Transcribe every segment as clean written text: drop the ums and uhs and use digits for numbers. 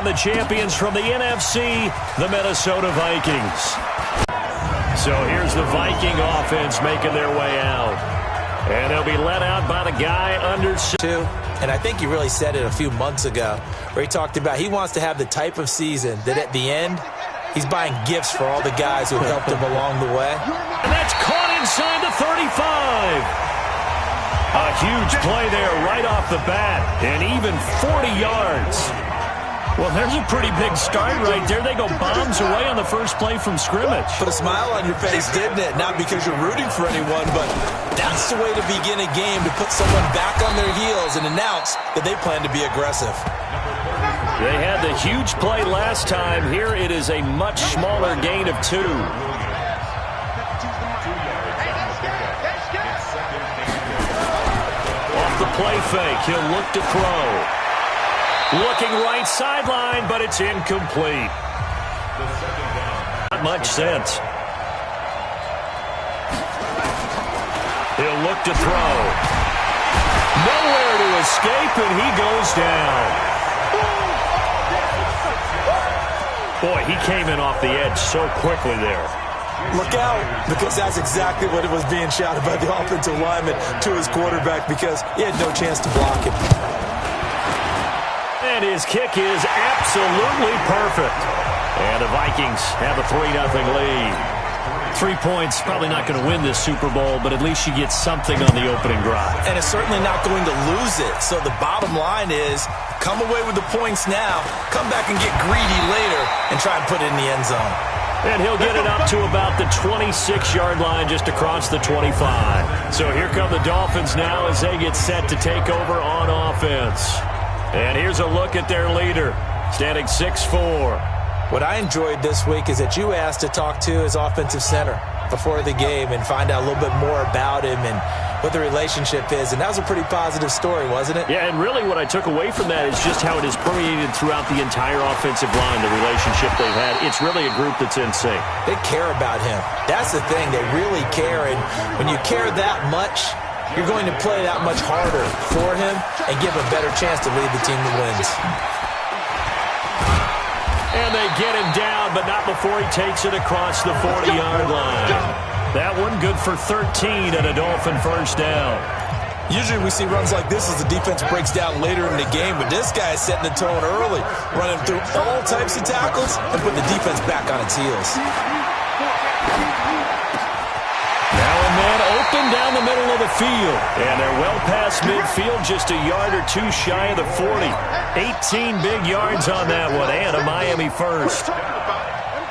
down the champions from the NFC, the Minnesota Vikings. So here's the Viking offense making their way out. And they'll be let out by the guy under 2. And I think he really said it a few months ago where he talked about he wants to have the type of season that at the end, he's buying gifts for all the guys who helped him along the way. And that's caught inside the 35. A huge play there right off the bat, and even 40 yards. Well, there's a pretty big start right there. They go bombs away on the first play from scrimmage. Put a smile on your face, didn't it? Not because you're rooting for anyone, but that's the way to begin a game, to put someone back on their heels and announce that they plan to be aggressive. They had the huge play last time. Here it is a much smaller gain of 2. Off the play fake, he'll look to throw. Looking right sideline, but it's incomplete. Not much sense. He'll look to throw. Nowhere to escape, and he goes down. Boy, he came in off the edge so quickly there. Look out, because that's exactly what it was being shouted by the offensive lineman to his quarterback, because he had no chance to block him. And his kick is absolutely perfect. And the Vikings have a 3-0 lead. 3 points, probably not going to win this Super Bowl, but at least you get something on the opening drive. And it's certainly not going to lose it. So the bottom line is, come away with the points now, come back and get greedy later, and try and put it in the end zone. And he'll get it up to about the 26-yard line, just across the 25. So here come the Dolphins now as they get set to take over on offense. And here's a look at their leader, standing 6'4". What I enjoyed this week is that you asked to talk to his offensive center before the game and find out a little bit more about him and what the relationship is. And that was a pretty positive story, wasn't it? Yeah, and really what I took away from that is just how it is permeated throughout the entire offensive line, the relationship they've had. It's really a group that's in sync. They care about him. That's the thing. They really care. And when you care that much, you're going to play that much harder for him and give him a better chance to lead the team that wins. And they get him down, but not before he takes it across the 40-yard line. That one good for 13 and a Dolphin first down. Usually we see runs like this as the defense breaks down later in the game, but this guy is setting the tone early, running through all types of tackles and putting the defense back on its heels. Now and then open down the middle of the field. And they're well past midfield, just a yard or two shy of the 40. 18 big yards on that one, and a Miami first.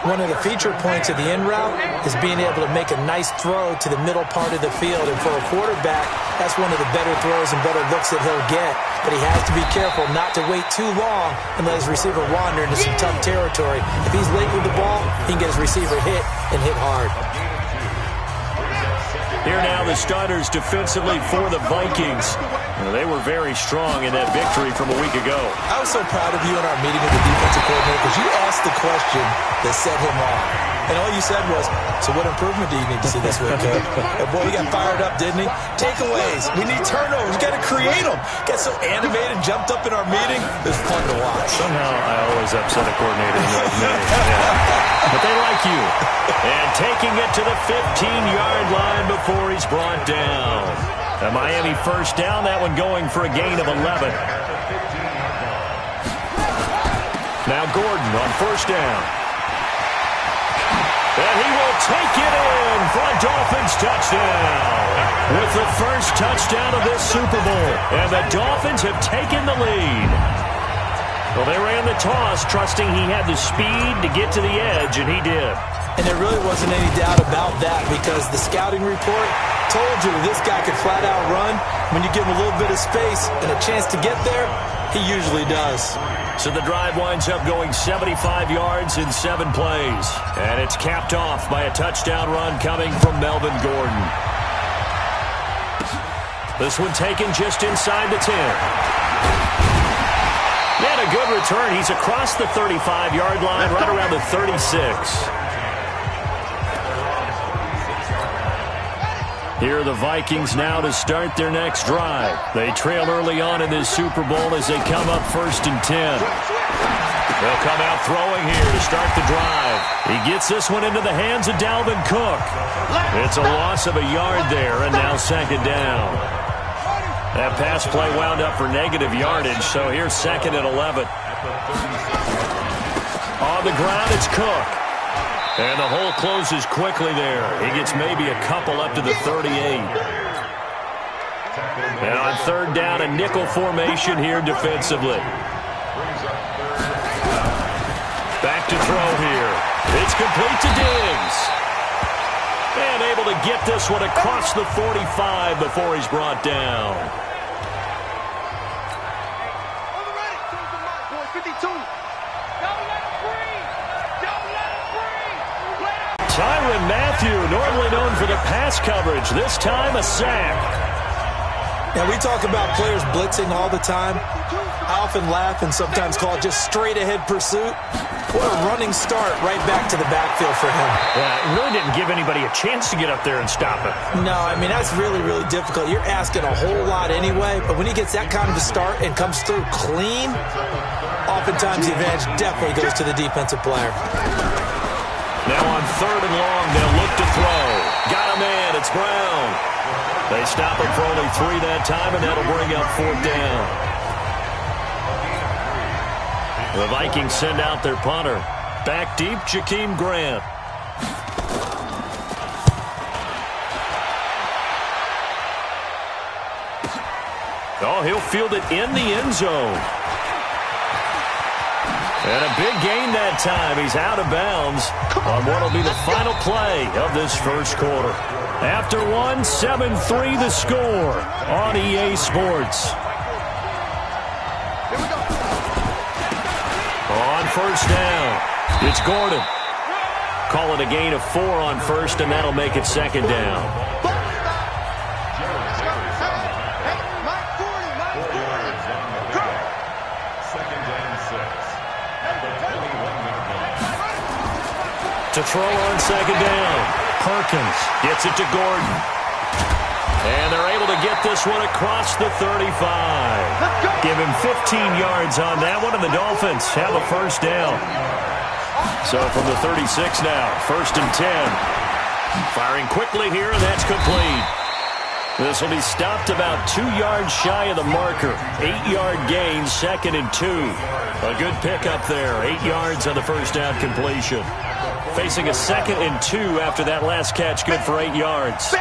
One of the feature points of the in route is being able to make a nice throw to the middle part of the field. And for a quarterback, that's one of the better throws and better looks that he'll get. But he has to be careful not to wait too long and let his receiver wander into some tough territory. If he's late with the ball, he can get his receiver hit and hit hard. Here now the starters defensively for the Vikings. Well, they were very strong in that victory from a week ago. I was so proud of you in our meeting with the defensive coordinator because you asked the question that set him off. And all you said was, so what improvement do you need to see this week, Coach? And boy, he got fired up, didn't he? Takeaways. We need turnovers. We got to create them. Got so animated, jumped up in our meeting. It was fun to watch. Somehow I always upset a coordinator in those meetings. Yeah. But they like you. And taking it to the 15-yard line before he's brought down. A Miami first down, that one going for a gain of 11. Now Gordon on first down. And he will take it in for a Dolphins touchdown. With the first touchdown of this Super Bowl. And the Dolphins have taken the lead. Well, they ran the toss, trusting he had the speed to get to the edge, and he did. And there really wasn't any doubt about that because the scouting report told you that this guy could flat out run. When you give him a little bit of space and a chance to get there, he usually does. So the drive winds up going 75 yards in 7 plays. And it's capped off by a touchdown run coming from Melvin Gordon. This one taken just inside the 10. And a good return. He's across the 35-yard line, right around the 36. Here are the Vikings now to start their next drive. They trail early on in this Super Bowl as they come up 1st and 10. They'll come out throwing here to start the drive. He gets this one into the hands of Dalvin Cook. It's a loss of a yard there, and now second down. That pass play wound up for negative yardage, so here's second and 11. On the ground, it's Cook. And the hole closes quickly there. He gets maybe a couple up to the 38. And on third down, a nickel formation here defensively. Back to throw here. It's complete to Diggs. And able to get this one across the 45 before he's brought down. Tyrann Mathieu, normally known for the pass coverage, this time a sack. Now, we talk about players blitzing all the time. I often laugh and sometimes call it just straight-ahead pursuit. What a running start right back to the backfield for him. Yeah, it really didn't give anybody a chance to get up there and stop it. No, I mean, that's really, really difficult. You're asking a whole lot anyway, but when he gets that kind of a start and comes through clean, oftentimes the advantage definitely goes to the defensive player. Now on third and long, they'll look to throw. Got a man, it's Brown. They stop him for only 3 that time, and that'll bring up fourth down. The Vikings send out their punter. Back deep, Jakeem Grant. Oh, he'll field it in the end zone. And a big gain that time. He's out of bounds on what will be the final play of this first quarter. After one, 7-3 the score on EA Sports. On first down, it's Gordon. Call it a gain of 4 on first, and that'll make it second down. To throw on second down. Perkins gets it to Gordon. And they're able to get this one across the 35. Give him 15 yards on that one, and the Dolphins have a first down. So from the 36 now, first and 10. Firing quickly here, and that's complete. This will be stopped about 2 yards shy of the marker. 8-yard gain, second and 2. A good pickup there. 8 yards on the first down completion. Facing a second and 2 after that last catch, good for 8 yards.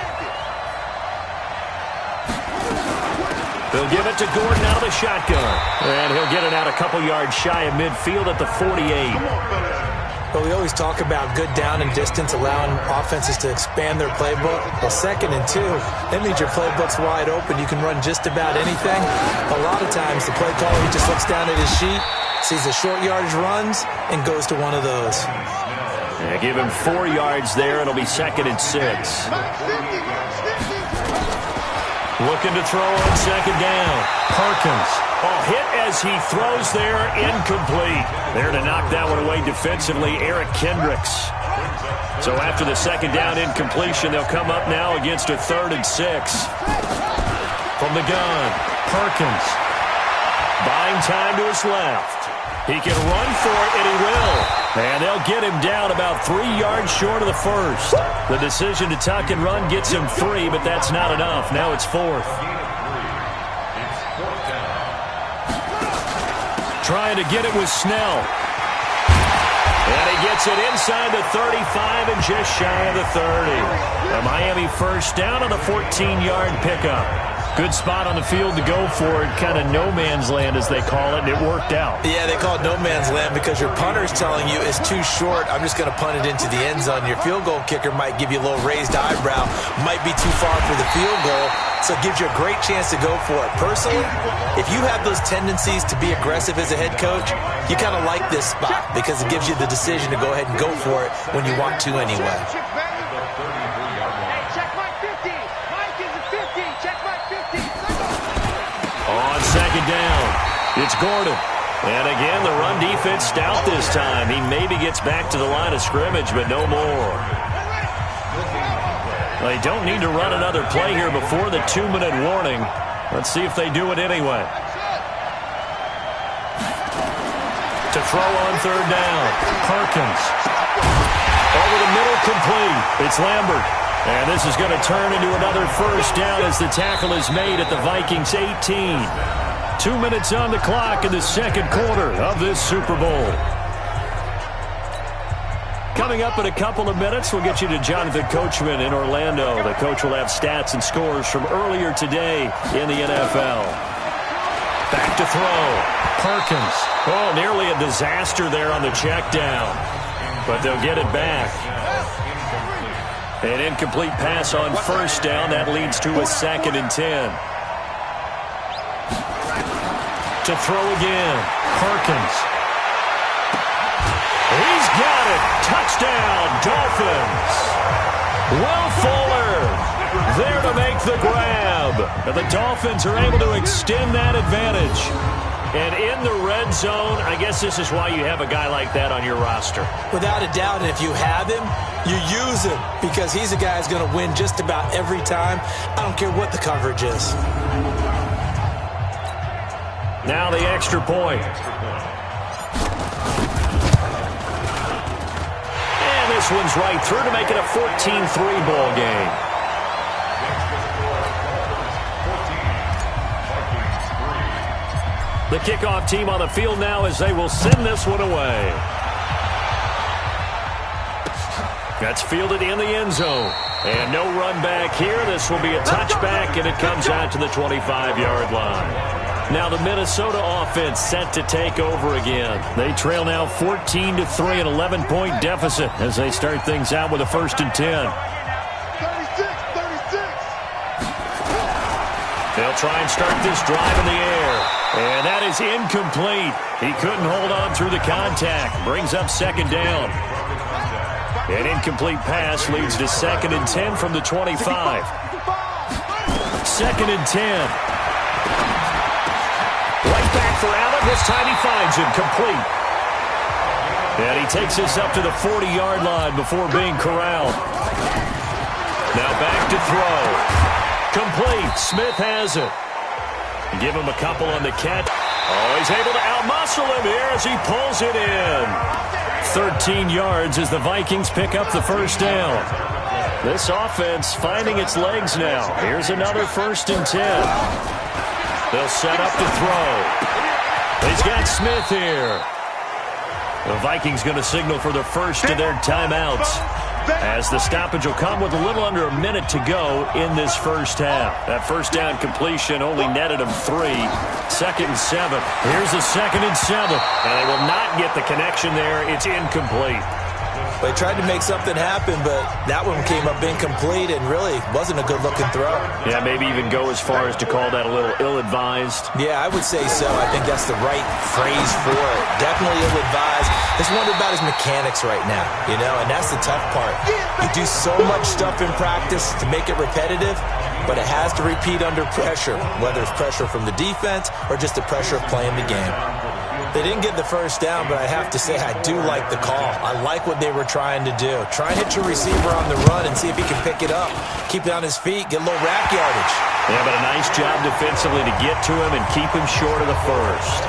They'll give it to Gordon out of the shotgun. And he'll get it out a couple yards shy of midfield at the 48. Well, we always talk about good down and distance, allowing offenses to expand their playbook. Well, second and 2, that means your playbook's wide open. You can run just about anything. A lot of times, the play caller, he just looks down at his sheet, sees the short yardage runs, and goes to one of those. Yeah, give him 4 yards there. It'll be second and 6. Looking to throw on second down. Perkins. Oh, hit as he throws there. Incomplete. There to knock that one away defensively, Eric Kendricks. So after the second down incompletion, they'll come up now against a third and 6. From the gun, Perkins. Buying time to his left. He can run for it, and he will. And they'll get him down about 3 yards short of the first. The decision to tuck and run gets him 3, but that's not enough. Now it's fourth. Trying to get it with Snell. And he gets it inside the 35 and just shy of the 30. A Miami first down on the 14-yard pickup. Good spot on the field to go for it, kind of no man's land as they call it, and it worked out. Yeah, they call it no man's land because your punter's telling you it's too short. I'm just going to punt it into the end zone. Your field goal kicker might give you a little raised eyebrow, might be too far for the field goal, so it gives you a great chance to go for it. Personally, if you have those tendencies to be aggressive as a head coach, you kind of like this spot because it gives you the decision to go ahead and go for it when you want to anyway. On second down, it's Gordon. And again, the run defense stout this time. He maybe gets back to the line of scrimmage, but no more. They don't need to run another play here before the 2-minute warning. Let's see if they do it anyway. To throw on third down. Perkins. Over the middle, complete. It's Lambert. And this is going to turn into another first down as the tackle is made at the Vikings 18. 2 minutes on the clock in the second quarter of this Super Bowl. Coming up in a couple of minutes, we'll get you to Jonathan Coachman in Orlando. The coach will have stats and scores from earlier today in the NFL. Back to throw. Perkins. Oh, nearly a disaster there on the check down. But they'll get it back. An incomplete pass on first down. That leads to a 2nd and 10. To throw again. Perkins. He's got it. Touchdown, Dolphins. Will Fuller there to make the grab. And the Dolphins are able to extend that advantage. And in the red zone, I guess this is why you have a guy like that on your roster. Without a doubt, and if you have him, you use him because he's a guy who's going to win just about every time. I don't care what the coverage is. Now the extra point. And this one's right through to make it a 14-3 ball game. The kickoff team on the field now as they will send this one away. That's fielded in the end zone. And no run back here. This will be a touchback, and it comes out to the 25-yard line. Now the Minnesota offense set to take over again. They trail now 14-3, an 11-point deficit as they start things out with a 1st and 10. 36. They'll try and start this drive in the air. And that is incomplete. He couldn't hold on through the contact. Brings up 2nd down. An incomplete pass leads to 2nd and 10 from the 25. 2nd and 10. Right back for Allen. This time he finds him complete. And he takes this up to the 40-yard line before being corralled. Now back to throw. Complete. Smith has it. Give him a couple on the catch. Oh, he's able to outmuscle him here as he pulls it in. 13 yards as the Vikings pick up the first down. This offense finding its legs now. Here's another 1st and 10. They'll set up to throw. He's got Smith here. The Vikings going to signal for the first of their timeouts, as the stoppage will come with a little under a minute to go in this first half. That first down completion only netted him 3. 2nd and 7. Here's a 2nd and 7. And they will not get the connection there. It's incomplete. They tried to make something happen, but that one came up incomplete and really wasn't a good-looking throw. Yeah, maybe even go as far as to call that a little ill-advised. Yeah, I would say so. I think that's the right phrase for it. Definitely ill-advised. Just wonder about his mechanics right now, and that's the tough part. You do so much stuff in practice to make it repetitive, but it has to repeat under pressure, whether it's pressure from the defense or just the pressure of playing the game. They didn't get the first down, but I have to say I do like the call. I like what they were trying to do. Try and hit your receiver on the run and see if he can pick it up. Keep it on his feet, get a little rack yardage. Yeah, but a nice job defensively to get to him and keep him short of the first.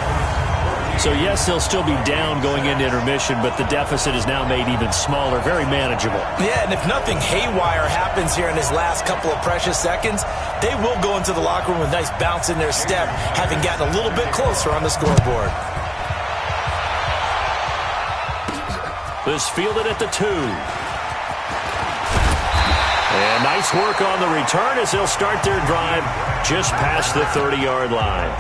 So, yes, they'll still be down going into intermission, but the deficit is now made even smaller, very manageable. Yeah, and if nothing haywire happens here in his last couple of precious seconds, they will go into the locker room with a nice bounce in their step, having gotten a little bit closer on the scoreboard. This fielded at the 2. And nice work on the return as they'll start their drive just past the 30-yard line.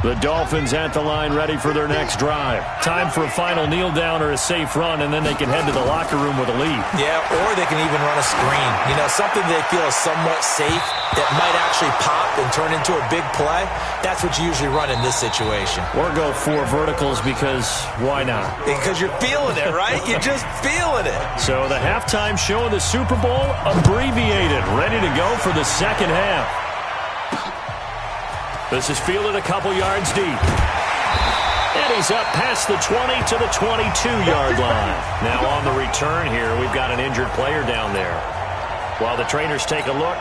The Dolphins at the line ready for their next drive. Time for a final kneel down or a safe run, and then they can head to the locker room with a lead. Yeah, or they can even run a screen. Something they feel is somewhat safe that might actually pop and turn into a big play. That's what you usually run in this situation. Or go 4 verticals because why not? Because you're feeling it, right? You're just feeling it. So the halftime show of the Super Bowl abbreviated, ready to go for the second half. This is fielded a couple yards deep. And he's up past the 20 to the 22-yard line. Now on the return here, we've got an injured player down there. While the trainers take a look,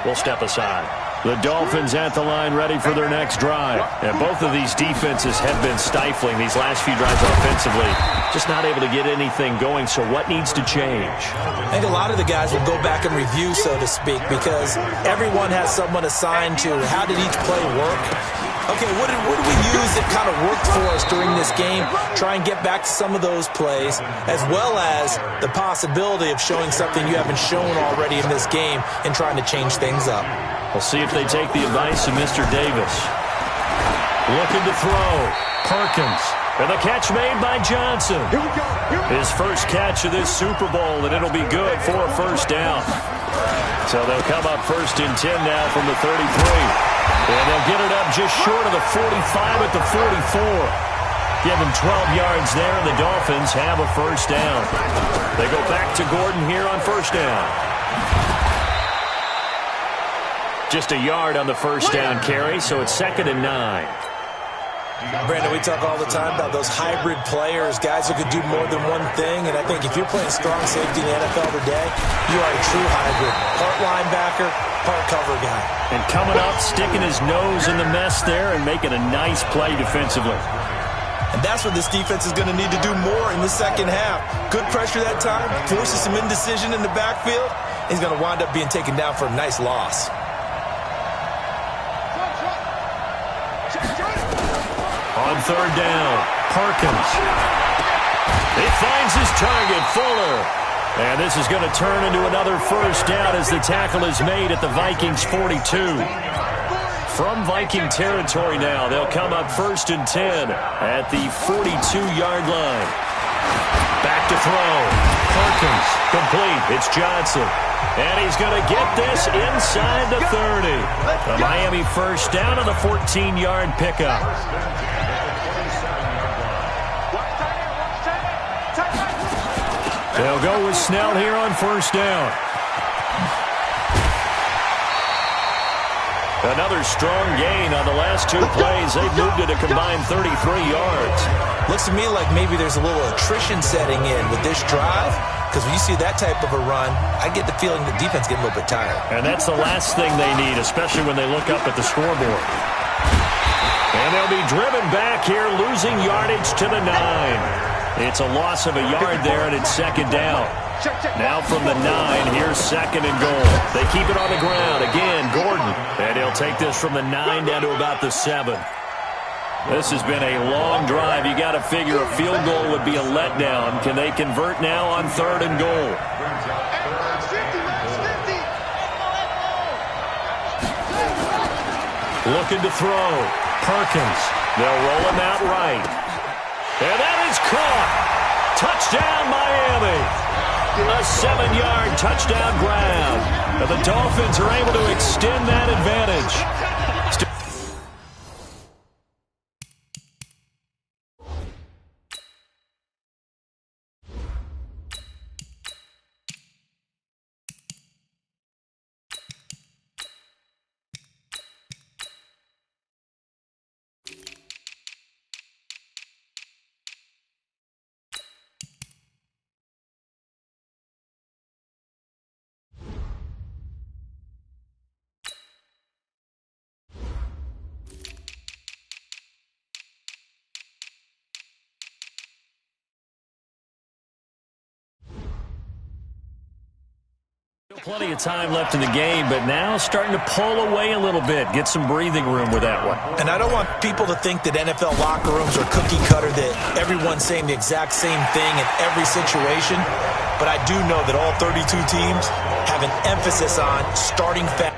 will step aside. The Dolphins at the line ready for their next drive. And both of these defenses have been stifling these last few drives offensively. Just not able to get anything going, so what needs to change? I think a lot of the guys will go back and review, so to speak, because everyone has someone assigned to how did each play work. Okay, what did we use that kind of worked for us during this game? Try and get back to some of those plays, as well as the possibility of showing something you haven't shown already in this game and trying to change things up. We'll see if they take the advice of Mr. Davis. Looking to throw. Perkins. And the catch made by Johnson. Here we go. His first catch of this Super Bowl, and it'll be good for a first down. So they'll come up 1st and 10 now from the 33. And they'll get it up just short of the 45 at the 44. Give them 12 yards there, and the Dolphins have a first down. They go back to Gordon here on first down. Just a yard on the first down carry, so it's 2nd and 9. Brandon, we talk all the time about those hybrid players, guys who could do more than one thing, and I think if you're playing strong safety in the NFL today, you are a true hybrid. Part linebacker, part cover guy. And coming up, sticking his nose in the mess there and making a nice play defensively. And that's what this defense is going to need to do more in the second half. Good pressure that time, forces some indecision in the backfield. He's going to wind up being taken down for a nice loss. On 3rd down, Perkins. He finds his target, Fuller. And this is going to turn into another first down as the tackle is made at the Vikings 42. From Viking territory now, they'll come up 1st and 10 at the 42-yard line. Back to throw. Perkins, complete. It's Johnson. And he's going to get this inside the 30. The Miami first down on the 14-yard pickup. They'll go with Snell here on first down. Another strong gain on the last 2 plays. They've moved it a combined 33 yards. Looks to me like maybe there's a little attrition setting in with this drive, because when you see that type of a run, I get the feeling the defense getting a little bit tired. And that's the last thing they need, especially when they look up at the scoreboard. And they'll be driven back here, losing yardage to the 9. It's a loss of a yard there, and it's 2nd down. Now from the 9, here's 2nd and goal. They keep it on the ground. Again, Gordon. And he'll take this from the 9 down to about the 7. This has been a long drive. You got to figure a field goal would be a letdown. Can they convert now on 3rd and goal? Looking to throw. Perkins. They'll roll him out right. And that is caught. Touchdown, Miami. A 7-yard touchdown grab. And the Dolphins are able to extend that advantage. Plenty of time left in the game, but now starting to pull away a little bit. Get some breathing room with that one. And I don't want people to think that NFL locker rooms are cookie cutter, that everyone's saying the exact same thing in every situation. But I do know that all 32 teams have an emphasis on starting fast.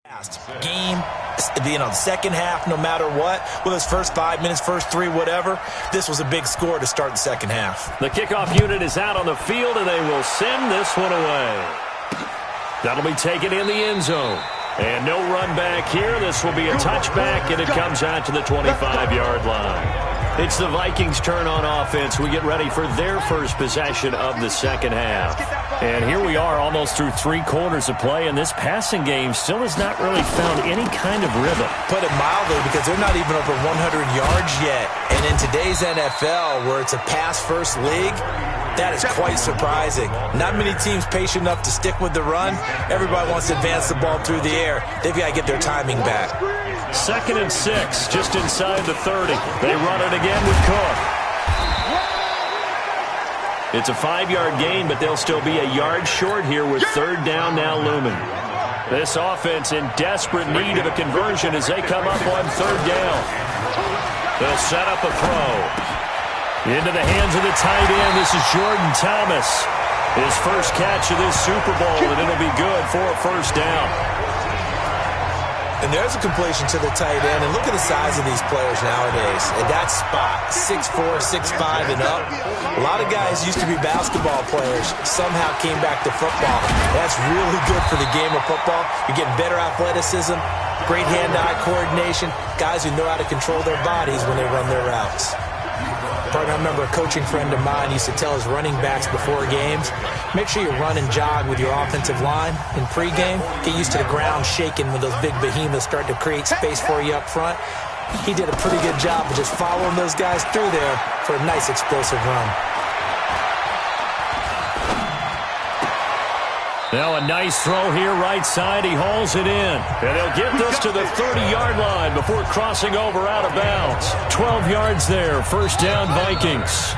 Game, the second half, no matter what, with his first 5 minutes, first three, whatever, this was a big score to start the second half. The kickoff unit is out on the field, and they will send this one away. That'll be taken in the end zone. And no run back here. This will be a touchback, and it comes out to the 25-yard line. It's the Vikings' turn on offense. We get ready for their first possession of the second half. And here we are almost through 3 quarters of play, and this passing game still has not really found any kind of rhythm. Put it mildly, because they're not even over 100 yards yet. And in today's NFL, where it's a pass-first league, that is quite surprising. Not many teams patient enough to stick with the run. Everybody wants to advance the ball through the air. They've got to get their timing back. 2nd and 6, just inside the 30. They run it again with Cook. It's a 5-yard gain, but they'll still be a yard short here with 3rd down now looming. This offense in desperate need of a conversion as they come up on 3rd down. They'll set up a throw. Into the hands of the tight end. This is Jordan Thomas. His first catch of this Super Bowl, and it'll be good for a 1st down. And there's a completion to the tight end. And look at the size of these players nowadays. At that spot, 6'4", 6'5", and up. A lot of guys used to be basketball players, somehow came back to football. That's really good for the game of football. You're getting better athleticism, great hand-eye coordination, guys who know how to control their bodies when they run their routes. I remember a coaching friend of mine used to tell his running backs before games, make sure you run and jog with your offensive line in pregame. Get used to the ground shaking when those big behemoths start to create space for you up front. He did a pretty good job of just following those guys through there for a nice explosive run. Now a nice throw here right side. He hauls it in. And he'll get this to the 30-yard line before crossing over out of bounds. 12 yards there. 1st down Vikings.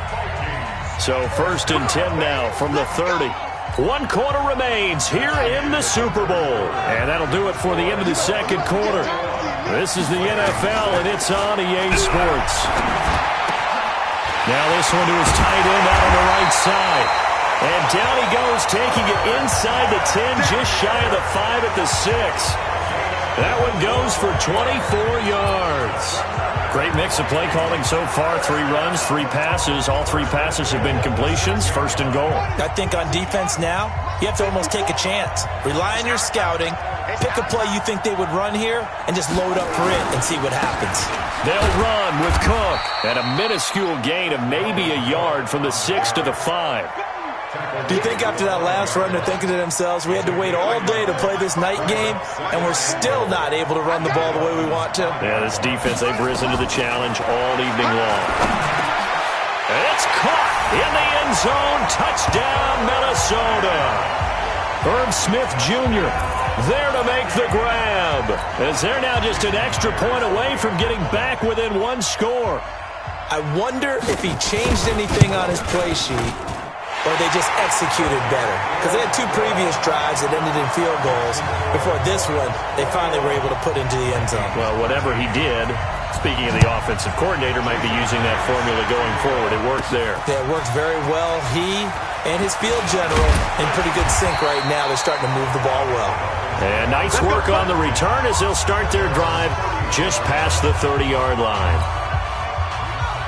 So 1st and 10 now from the 30. 1 quarter remains here in the Super Bowl. And that'll do it for the end of the 2nd quarter. This is the NFL, and it's on EA Sports. Now this one to his tight end out on the right side. And down he goes, taking it inside the 10, just shy of the 5 at the 6. That one goes for 24 yards. Great mix of play calling so far. 3 runs, 3 passes. All 3 passes have been completions. 1st and goal. I think on defense now, you have to almost take a chance. Rely on your scouting. Pick a play you think they would run here and just load up for it and see what happens. They'll run with Cook. And a minuscule gain of maybe a yard from the 6 to the 5. Do you think after that last run they're thinking to themselves, we had to wait all day to play this night game, and we're still not able to run the ball the way we want to? Yeah, this defense, they've risen to the challenge all evening long. And it's caught in the end zone. Touchdown, Minnesota. Herb Smith Jr. there to make the grab, as they're now just an extra point away from getting back within 1 score. I wonder if he changed anything on his play sheet, or they just executed better. Because they had 2 previous drives that ended in field goals. Before this one, they finally were able to put into the end zone. Well, whatever he did, speaking of the offensive coordinator, might be using that formula going forward. It worked there. Yeah, it worked very well. He and his field general in pretty good sync right now. They're starting to move the ball well. And nice work on the return as they'll start their drive just past the 30-yard line.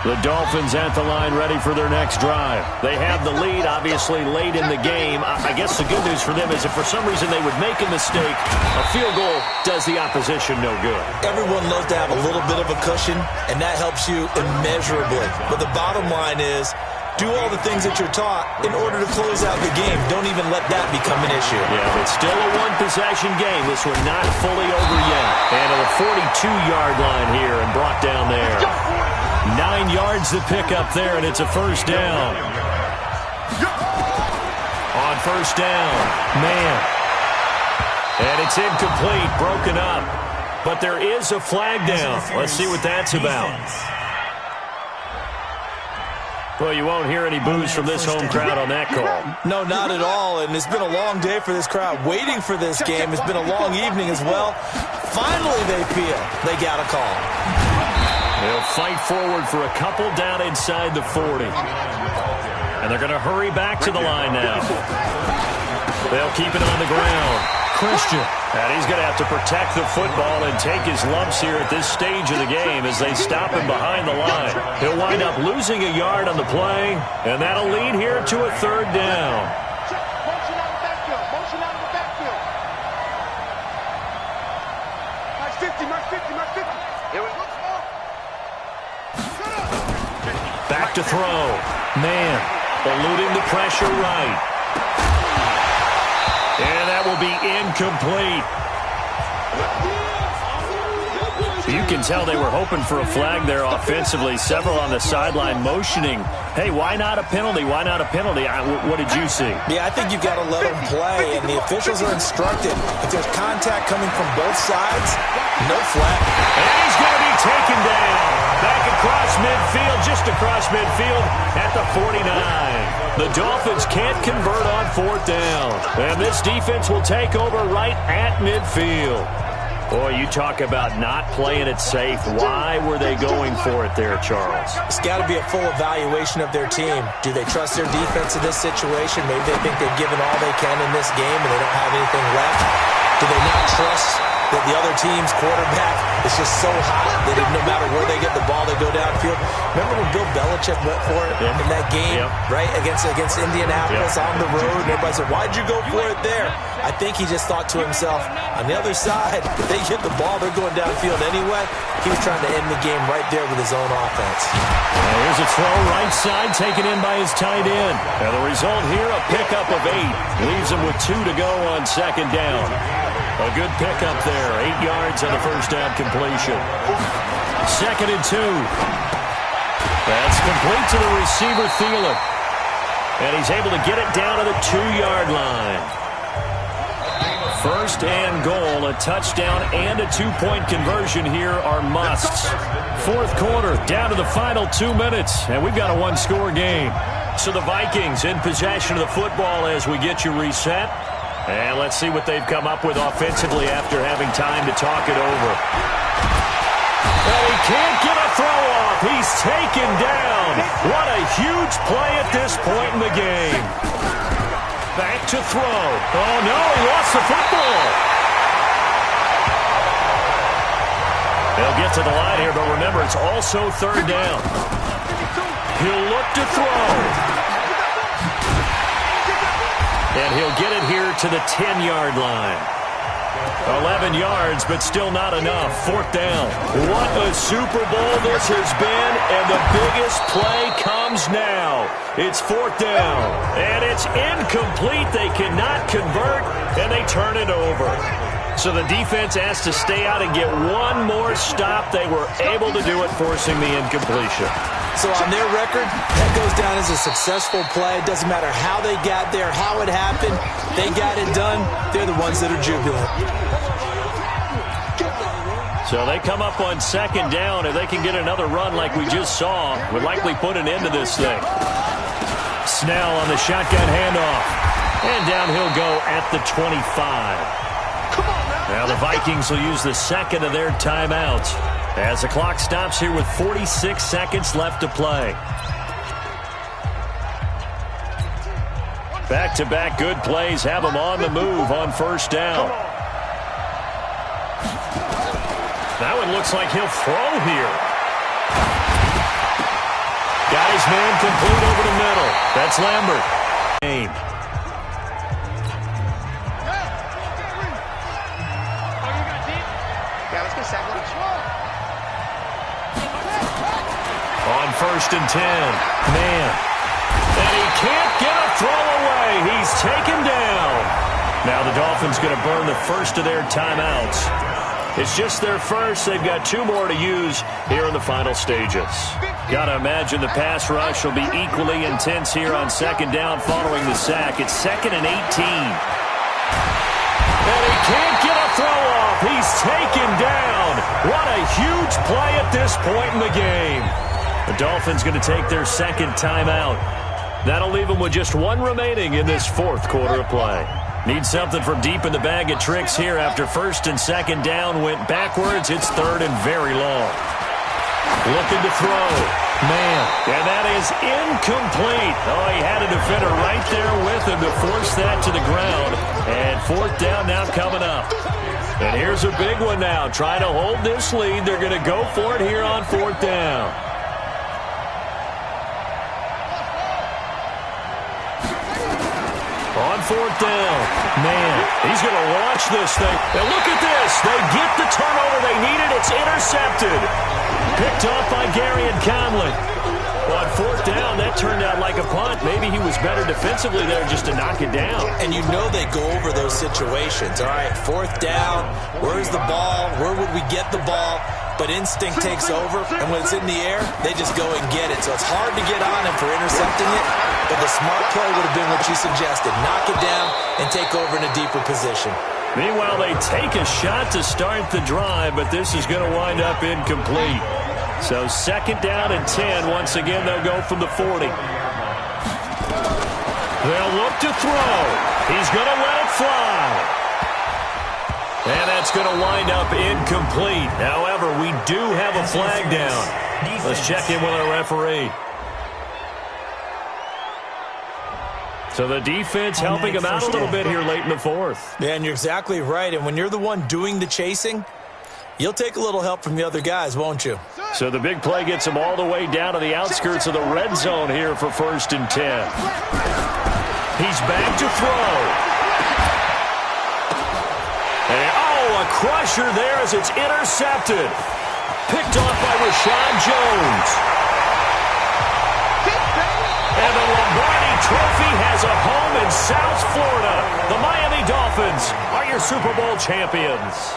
The Dolphins at the line ready for their next drive. They have the lead, obviously, late in the game. I guess the good news for them is if for some reason they would make a mistake, a field goal does the opposition no good. Everyone loves to have a little bit of a cushion, and that helps you immeasurably. But the bottom line is, do all the things that you're taught in order to close out the game. Don't even let that become an issue. Yeah, it's still a 1-possession game. This one not fully over yet. And to the 42-yard line here and brought down there. 9 yards to pick up there, and it's a 1st down. On 1st down, man. And it's incomplete, broken up. But there is a flag down. Let's see what that's about. Well, you won't hear any boos from this home crowd on that call. No, not at all. And it's been a long day for this crowd. Waiting for this game. It's been a long evening as well. Finally, they feel they got a call. They'll fight forward for a couple down inside the 40. And they're going to hurry back to the line now. They'll keep it on the ground. Christian. And he's going to have to protect the football and take his lumps here at this stage of the game as they stop him behind the line. He'll wind up losing a yard on the play, and that'll lead here to a third down. Motion out of the backfield. Motion out of the backfield. Mark 50, Mark 50, Mark 50. Here we go. Back to throw. Man, eluding the pressure right. And that will be incomplete. You can tell they were hoping for a flag there offensively. Several on the sideline motioning, hey, why not a penalty? Why not a penalty? What did you see? Yeah, I think you've got to let them play, and the officials are instructed. If there's contact coming from both sides, no flag. And he's going to be taken down. Back across midfield, just across midfield at the 49. The Dolphins can't convert on fourth down. And this defense will take over right at midfield. Boy, you talk about not playing it safe. Why were they going for it there, Charles? It's got to be a full evaluation of their team. Do they trust their defense in this situation? Maybe they think they've given all they can in this game and they don't have anything left. Do they not trust that the other team's quarterback is just so hot that no matter where they get the ball, they go downfield? Remember when Bill Belichick went for it in that game, right, against Indianapolis on the road? And everybody said, why'd you go for it there? I think he just thought to himself, on the other side, if they get the ball, they're going downfield anyway. He was trying to end the game right there with his own offense. Well, here's a throw right side taken in by his tight end. And the result here, a pickup of 8. Leaves him with 2 to go on second down. A good pickup there. 8 yards on the first down completion. 2nd and 2. That's complete to the receiver, Thielen. And he's able to get it down to the 2-yard line. 1st and goal, a touchdown and a 2-point conversion here are musts. 4th quarter, down to the final 2 minutes, and we've got a 1-score game. So the Vikings in possession of the football as we get you reset. And let's see what they've come up with offensively after having time to talk it over. And he can't get a throw off. He's taken down. What a huge play at this point in the game. Back to throw. Oh, no, he lost the football. They'll get to the line here, but remember, it's also 3rd down. He'll look to throw. And he'll get it here to the 10-yard line. 11 yards, but still not enough. 4th down. What a Super Bowl this has been, and the biggest play comes now. It's 4th down, and it's incomplete. They cannot convert, and they turn it over. So the defense has to stay out and get one more stop. They were able to do it, forcing the incompletion. So on their record, that goes down as a successful play. It doesn't matter how they got there, how it happened. They got it done. They're the ones that are jubilant. So they come up on 2nd down. If they can get another run like we just saw, would likely put an end to this thing. Snell on the shotgun handoff. And down he'll go at the 25. Now the Vikings will use the 2nd of their timeouts as the clock stops here with 46 seconds left to play. Back-to-back good plays have them on the move on 1st down. That one looks like he'll throw here. Got his man complete over the middle. That's Lambert. On 1st and 10. Man. And he can't get a throw away. He's taken down. Now the Dolphins going to burn the 1st of their timeouts. It's just their first. They've got 2 more to use here in the final stages. Got to imagine the pass rush will be equally intense here on 2nd down following the sack. It's 2nd and 18. And he can't get a throw off. He's taken down. What a huge play at this point in the game. The Dolphins going to take their 2nd timeout. That'll leave them with just 1 remaining in this 4th quarter of play. Need something from deep in the bag of tricks here after 1st and 2nd down went backwards. It's 3rd and very long. Looking to throw. Man, and that is incomplete. Oh, he had a defender right there with him to force that to the ground. And fourth down now coming up. And here's a big one now. Trying to hold this lead. They're going to go for it here on fourth down. On fourth down. Man, he's going to launch this thing. And look at this. They get the turnover they needed. It's intercepted. Picked off by Gary and Conley. Well, on fourth down, that turned out like a punt. Maybe he was better defensively there just to knock it down. And you know they go over those situations. All right, fourth down, where's the ball? Where would we get the ball? But instinct takes over, and when it's in the air, they just go and get it. So it's hard to get on him for intercepting it, but the smart play would have been what you suggested. Knock it down and take over in a deeper position. Meanwhile, they take a shot to start the drive, but this is going to wind up incomplete. So second down and 10. Once again, they'll go from the 40. They'll look to throw. He's going to let it fly. And that's going to wind up incomplete. However, we do have a flag down. Let's check in with our referee. So the defense helping him out a little bit here late in the fourth. Yeah, and you're exactly right. And when you're the one doing the chasing, you'll take a little help from the other guys, won't you? So the big play gets him all the way down to the outskirts of the red zone here for first and 10. He's back to throw. And, a crusher there as it's intercepted. Picked off by Rashad Jones. And the Lombardi Trophy has a home in South Florida. The Miami Dolphins are your Super Bowl champions.